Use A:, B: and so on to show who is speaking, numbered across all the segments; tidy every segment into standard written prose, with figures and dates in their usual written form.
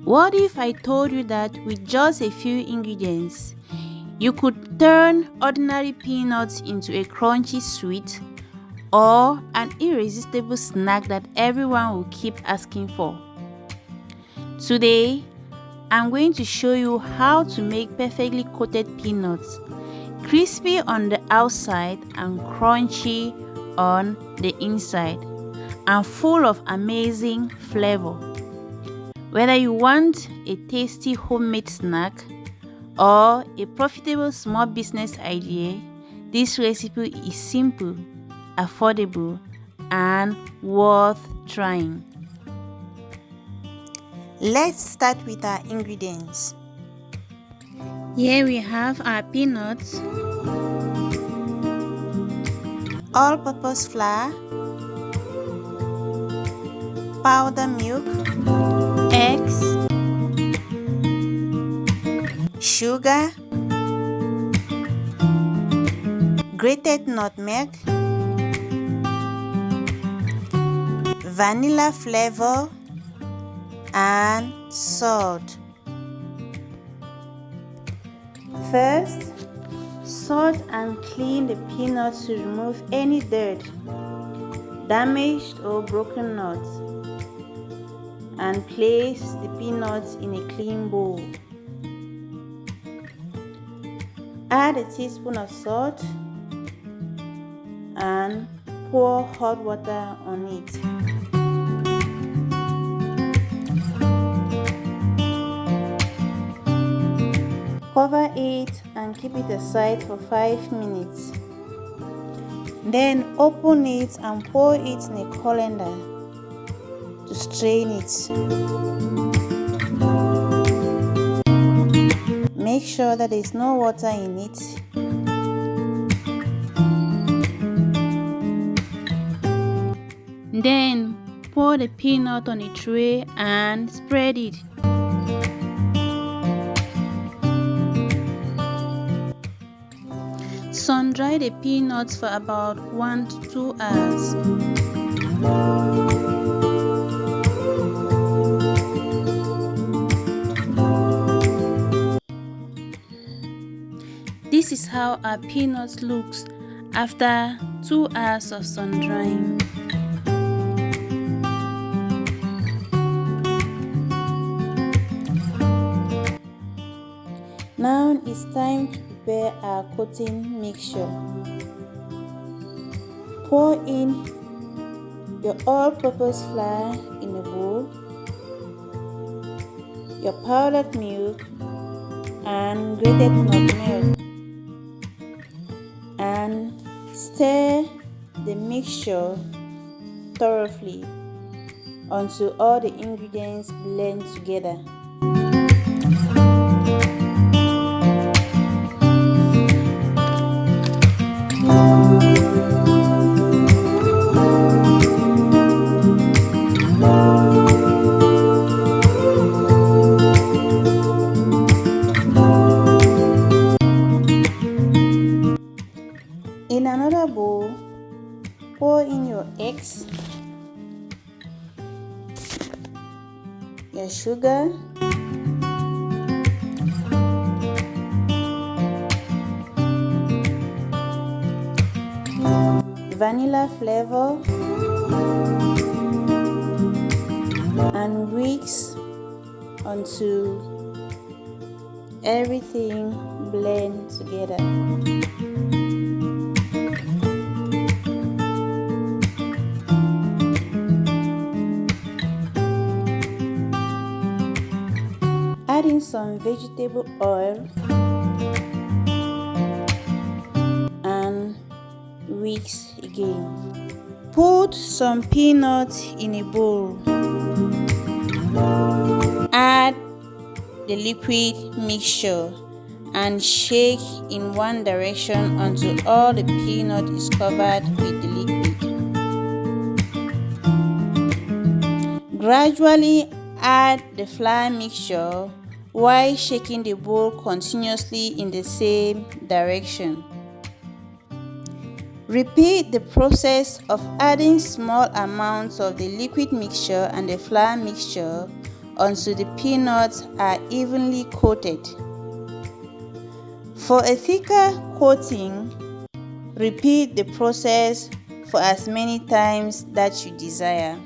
A: What if I told you that with just a few ingredients, you could turn ordinary peanuts into a crunchy sweet or an irresistible snack that everyone will keep asking for? Today, I'm going to show you how to make perfectly coated peanuts, crispy on the outside and crunchy on the inside, and full of amazing flavor. Whether you want a tasty homemade snack or a profitable small business idea, this recipe is simple, affordable, and worth trying. Let's start with our ingredients. Here we have our peanuts, all-purpose flour, powdered milk, eggs, sugar, grated nutmeg, vanilla flavor, and salt. First, salt and clean the peanuts to remove any dirt, damaged or broken nuts, and place the peanuts in a clean bowl. Add a teaspoon of salt and pour hot water on it. Cover it and keep it aside for 5 minutes. Then open it and pour it in a colander to strain it. Make sure that there is no water in it. Then pour the peanut on a tray and spread it. Sun dry the peanuts for about 1 to 2 hours. This is how our peanuts looks after 2 hours of sun drying. Now it's time to prepare our coating mixture. Pour in your all-purpose flour in a bowl, your powdered milk and grated nutmeg, and stir the mixture thoroughly until all the ingredients blend together. In another bowl, pour in your eggs, your sugar, vanilla flavor, and whisk until everything blends together. Add in some vegetable oil and whisk again. Put some peanuts in a bowl. Add the liquid mixture and shake in one direction until all the peanut is covered with the liquid. Gradually add the flour mixture while shaking the bowl continuously in the same direction. Repeat the process of adding small amounts of the liquid mixture and the flour mixture until the peanuts are evenly coated. For a thicker coating, repeat the process for as many times that you desire.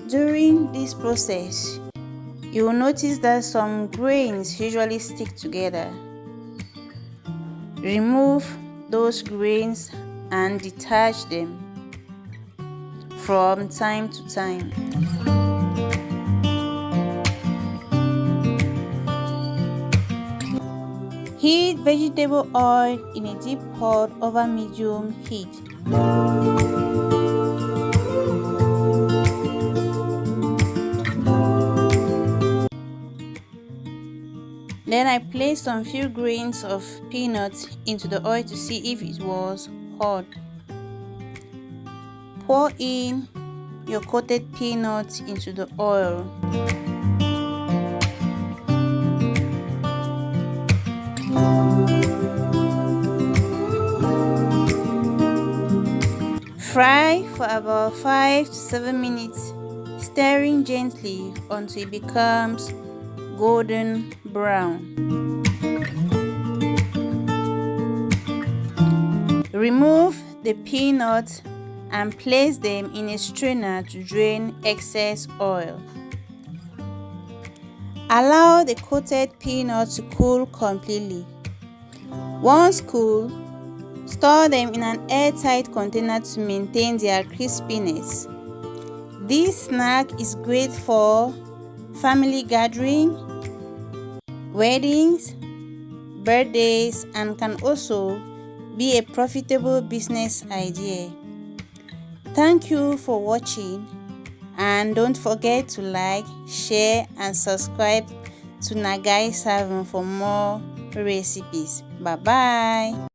A: During this process, you will notice that some grains usually stick together. Remove those grains and detach them from time to time. Heat vegetable oil in a deep pot over medium heat. Then I placed some few grains of peanuts into the oil to see if it was hot. Pour in your coated peanuts into the oil. Fry for about 5 to 7 minutes, stirring gently until it becomes golden brown. Remove the peanuts and place them in a strainer to drain excess oil. Allow the coated peanuts to cool completely. Once cool, store them in an airtight container to maintain their crispiness. This snack is great for family gathering, weddings, birthdays, and can also be a profitable business idea. Thank you for watching, and don't forget to like, share, and subscribe to Nagai 7 for more recipes. Bye bye.